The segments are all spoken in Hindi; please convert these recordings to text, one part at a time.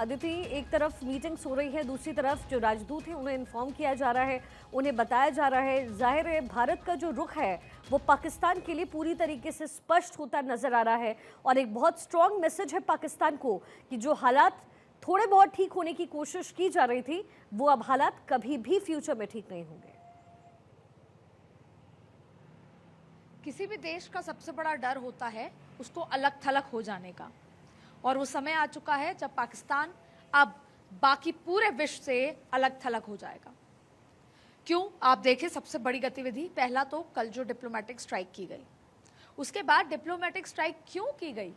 अदिति, एक तरफ मीटिंग्स हो रही है, दूसरी तरफ जो राजदूत हैं उन्हें इन्फॉर्म किया जा रहा है, उन्हें बताया जा रहा है। जाहिर है भारत का जो रुख है वो पाकिस्तान के लिए पूरी तरीके से स्पष्ट होता नजर आ रहा है और एक बहुत स्ट्रॉन्ग मैसेज है पाकिस्तान को कि जो हालात थोड़े बहुत ठीक होने की कोशिश की जा रही थी वो अब हालात कभी भी फ्यूचर में ठीक नहीं होंगे। किसी भी देश का सबसे बड़ा डर होता है उसको अलग थलग हो जाने का, और वो समय आ चुका है जब पाकिस्तान अब बाकी पूरे विश्व से अलग थलग हो जाएगा। क्यों? आप देखें, सबसे बड़ी गतिविधि पहला तो कल जो डिप्लोमेटिक स्ट्राइक की गई, उसके बाद डिप्लोमेटिक स्ट्राइक क्यों की गई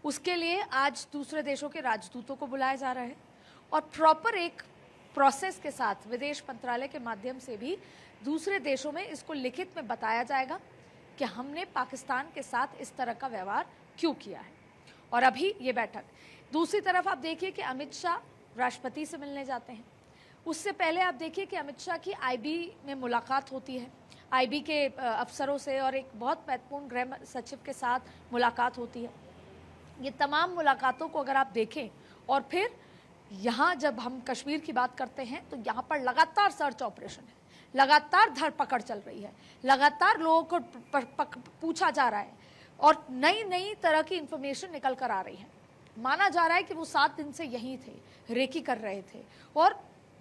उसके लिए आज दूसरे देशों के राजदूतों को बुलाया जा रहा है और प्रॉपर एक प्रोसेस के साथ विदेश मंत्रालय के माध्यम से भी दूसरे देशों में इसको लिखित में बताया जाएगा कि हमने पाकिस्तान के साथ इस तरह का व्यवहार क्यों किया है। और अभी ये बैठक, दूसरी तरफ आप देखिए कि अमित शाह राष्ट्रपति से मिलने जाते हैं। उससे पहले आप देखिए कि अमित शाह की आईबी में मुलाकात होती है, आईबी के अफसरों से और एक बहुत महत्वपूर्ण गृह सचिव के साथ मुलाकात होती है। ये तमाम मुलाकातों को अगर आप देखें और फिर यहाँ जब हम कश्मीर की बात करते हैं तो यहाँ पर लगातार सर्च ऑपरेशन है, लगातार धरपकड़ चल रही है, लगातार लोगों को पूछा जा रहा है और नई नई तरह की इंफॉर्मेशन निकल कर आ रही है। माना जा रहा है कि वो 7 दिन से यहीं थे, रेकी कर रहे थे और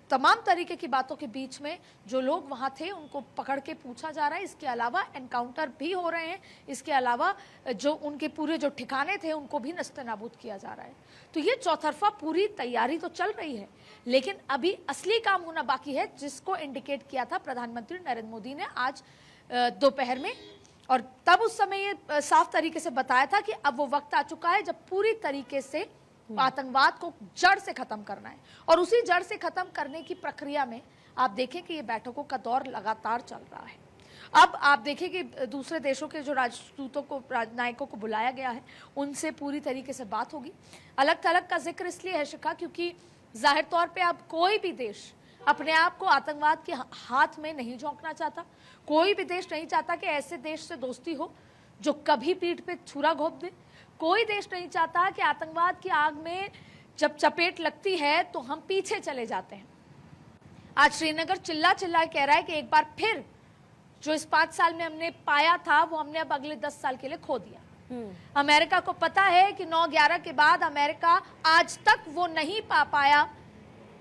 तमाम तरीके की बातों के बीच में जो लोग वहाँ थे उनको पकड़ के पूछा जा रहा है। इसके अलावा एनकाउंटर भी हो रहे हैं, इसके अलावा जो उनके पूरे जो ठिकाने थे उनको भी नस्ते-नाबूद किया जा रहा है। तो ये चौतरफा पूरी तैयारी तो चल रही है, लेकिन अभी असली काम होना बाकी है, जिसको इंडिकेट किया था प्रधानमंत्री नरेंद्र मोदी ने आज दोपहर में। और तब उस समय ये साफ तरीके से बताया था कि अब वो वक्त आ चुका है जब पूरी तरीके से आतंकवाद को जड़ से खत्म करना है। और उसी जड़ से खत्म करने की प्रक्रिया में आप देखें कि ये बैठकों का दौर लगातार चल रहा है। अब आप देखें कि दूसरे देशों के जो राजदूतों को, राजनायकों को बुलाया गया है, उनसे पूरी तरीके से बात होगी। अलग थलग का जिक्र इसलिए है शिखा क्योंकि जाहिर तौर पे अब कोई भी देश अपने आप को आतंकवाद के हाथ में नहीं झोंकना चाहता। कोई भी देश नहीं चाहता कि ऐसे देश से दोस्ती हो जो कभी पीठ पे छुरा घोंप दे। कोई देश नहीं चाहता कि आतंकवाद की आग में जब चपेट लगती है तो हम पीछे चले जाते हैं। आज श्रीनगर चिल्ला चिल्ला कह रहा है कि एक बार फिर जो इस 5 साल में हमने पाया था वो हमने अब अगले 10 साल के लिए खो दिया। अमेरिका को पता है कि 9/11 के बाद अमेरिका आज तक वो नहीं पा पाया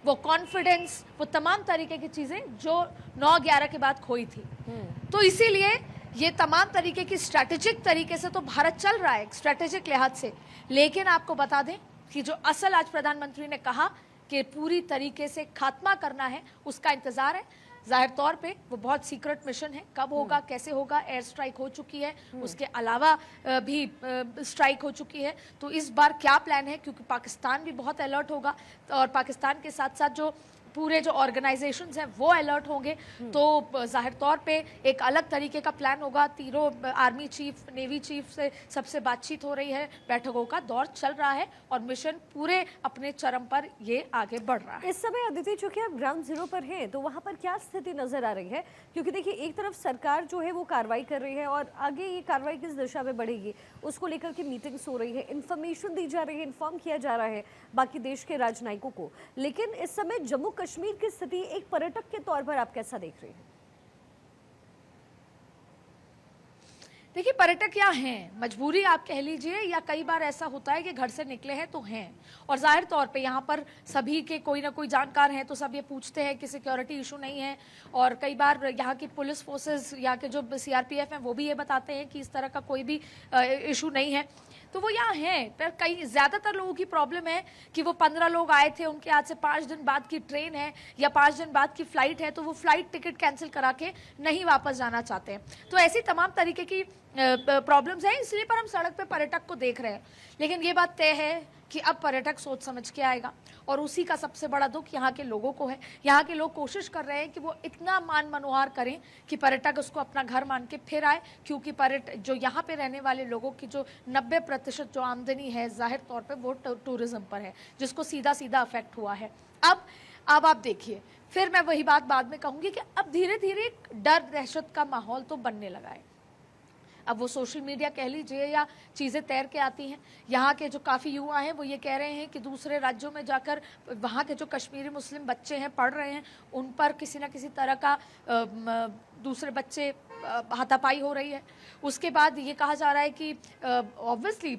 वो कॉन्फिडेंस, वो तमाम तरीके की चीजें जो 9/11 के बाद खोई थी। तो इसीलिए ये तमाम तरीके की स्ट्रैटेजिक तरीके से तो भारत चल रहा है, स्ट्रैटेजिक लिहाज से। लेकिन आपको बता दें कि जो असल आज प्रधानमंत्री ने कहा कि पूरी तरीके से खात्मा करना है, उसका इंतजार है। जाहिर तौर पे वो बहुत सीक्रेट मिशन है, कब होगा, कैसे होगा, एयर स्ट्राइक हो चुकी है, उसके अलावा भी स्ट्राइक हो चुकी है। तो इस बार क्या प्लान है, क्योंकि पाकिस्तान भी बहुत अलर्ट होगा और पाकिस्तान के साथ साथ जो पूरे जो ऑर्गेनाइजेशंस हैं वो अलर्ट होंगे। तो जाहिर तौर पे एक अलग तरीके का प्लान होगा। तीनों आर्मी चीफ, नेवी चीफ से सबसे बातचीत हो रही है, बैठकों का दौर चल रहा है और मिशन पूरे अपने चरम पर ये आगे बढ़ रहा है। इस समय अदिति, चूंकि आप ग्राउंड जीरो पर हैं तो वहां पर क्या स्थिति नजर आ रही है? क्योंकि देखिए, एक तरफ सरकार जो है वो कार्रवाई कर रही है और आगे ये कार्रवाई किस दिशा में बढ़ेगी उसको लेकर के मीटिंग्स हो रही है, इन्फॉर्मेशन दी जा रही है, इन्फॉर्म किया जा रहा है बाकी देश के राजनयिकों को। लेकिन इस समय जम्मू कश्मीर की स्थिति एक पर्यटक के तौर पर आप कैसा देख रहे हैं? देखिए, पर्यटक यहाँ हैं, मजबूरी आप कह लीजिए, या कई बार ऐसा होता है कि घर से निकले हैं तो हैं। और जाहिर तौर पे यहाँ पर सभी के कोई ना कोई जानकार हैं तो सब ये पूछते हैं कि सिक्योरिटी इशू नहीं है। और कई बार यहाँ की पुलिस फोर्सेस, यहाँ के जो सीआरपीएफ हैं वो भी ये बताते हैं कि इस तरह का कोई भी इशू नहीं है। तो वो यहाँ हैं, पर कई ज़्यादातर लोगों की प्रॉब्लम है कि वो 15 लोग आए थे, उनके आज से 5 दिन बाद की ट्रेन है या 5 दिन बाद की फ़्लाइट है, तो वो फ़्लाइट टिकट कैंसिल करा के नहीं वापस जाना चाहते हैं। तो ऐसी तमाम तरीके की प्रॉब्लम्स हैं, इसलिए पर हम सड़क पे पर्यटक को देख रहे हैं। लेकिन ये बात तय है कि अब पर्यटक सोच समझ के आएगा और उसी का सबसे बड़ा दुख यहाँ के लोगों को है। यहाँ के लोग कोशिश कर रहे हैं कि वो इतना मान मनोहार करें कि पर्यटक उसको अपना घर मान के फिर आए, क्योंकि जो यहाँ पे रहने वाले लोगों की जो 90% जो आमदनी है जाहिर तौर पे वो टूरिज्म पर है, जिसको सीधा सीधा अफेक्ट हुआ है। अब आप देखिए, फिर मैं वही बात बाद में कहूँगी कि अब धीरे धीरे डर दहशत का माहौल तो बनने लगा है। अब वो सोशल मीडिया कह लीजिए या चीज़ें तैर के आती हैं। यहाँ के जो काफ़ी युवा हैं वो ये कह रहे हैं कि दूसरे राज्यों में जाकर वहाँ के जो कश्मीरी मुस्लिम बच्चे हैं पढ़ रहे हैं, उन पर किसी न किसी तरह का दूसरे बच्चे हाथापाई हो रही है। उसके बाद ये कहा जा रहा है कि ऑब्वियसली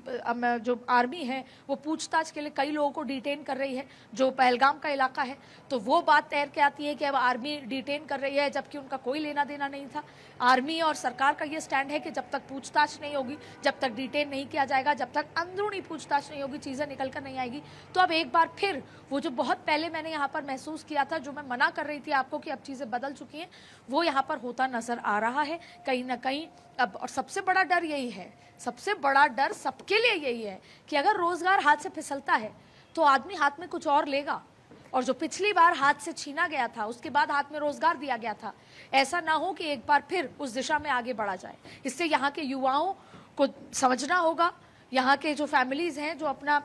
जो आर्मी है वो पूछताछ के लिए कई लोगों को डिटेन कर रही है, जो पहलगाम का इलाका है। तो वो बात तैर के आती है कि अब आर्मी डिटेन कर रही है, जबकि उनका कोई लेना देना नहीं था। आर्मी और सरकार का ये स्टैंड है कि जब तक पूछताछ नहीं होगी, जब तक डिटेन नहीं किया जाएगा, जब तक अंदरूनी पूछताछ नहीं होगी, चीज़ें निकल कर नहीं आएगी। तो अब एक बार फिर वो जो बहुत पहले मैंने यहाँ पर महसूस किया था, जो मैं मना कर रही थी आपको कि अब चीज़ें बदल चुकी हैं, वो यहाँ पर होता नजर आ रहा है कहीं ना कहीं अब। और सबसे बड़ा डर यही है, सबसे बड़ा डर सबके लिए यही है कि अगर रोजगार हाथ से फिसलता है तो आदमी हाथ में कुछ और लेगा, और जो पिछली बार हाथ से छीना गया था उसके बाद हाथ में रोजगार दिया गया था, ऐसा ना हो कि एक बार फिर उस दिशा में आगे बढ़ा जाए। इससे यहाँ के युवाओं को समझना होगा, यहाँ के जो फैमिलीज हैं जो अपना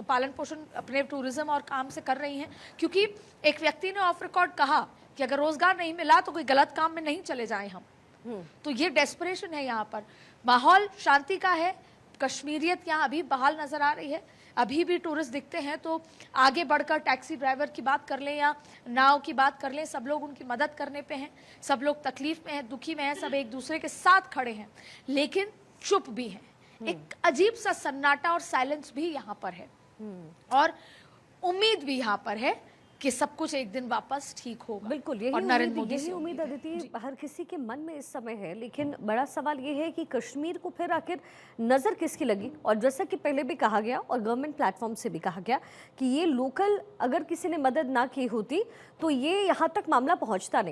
पालन पोषण अपने टूरिज्म और काम से कर रही हैं, क्योंकि एक व्यक्ति ने ऑफ रिकॉर्ड कहा कि अगर रोजगार नहीं मिला तो कोई गलत काम में नहीं चले जाएं हम। तो ये डेस्परेशन है यहाँ पर। माहौल शांति का है, कश्मीरियत यहाँ अभी बहाल नजर आ रही है, अभी भी टूरिस्ट दिखते हैं। तो आगे बढ़कर टैक्सी ड्राइवर की बात कर लें या नाव की बात कर लें, सब लोग उनकी मदद करने पे हैं, सब लोग तकलीफ में हैं, दुखी में हैं, सब एक दूसरे के साथ खड़े हैं, लेकिन चुप भी हैं। एक अजीब सा सन्नाटा और साइलेंस भी यहाँ पर है, और उम्मीद भी यहाँ पर है कि सब कुछ एक दिन वापस ठीक होगा। बिल्कुल, और नरेंद्र मोदी यही से उम्मीद है। अदिति हर किसी के मन में इस समय है। लेकिन बड़ा सवाल ये है कि कश्मीर को फिर आखिर नज़र किसकी लगी। और जैसा कि पहले भी कहा गया और गवर्नमेंट प्लेटफॉर्म से भी कहा गया कि ये लोकल अगर किसी ने मदद ना की होती तो ये यहाँ तक मामला पहुँचता नहीं।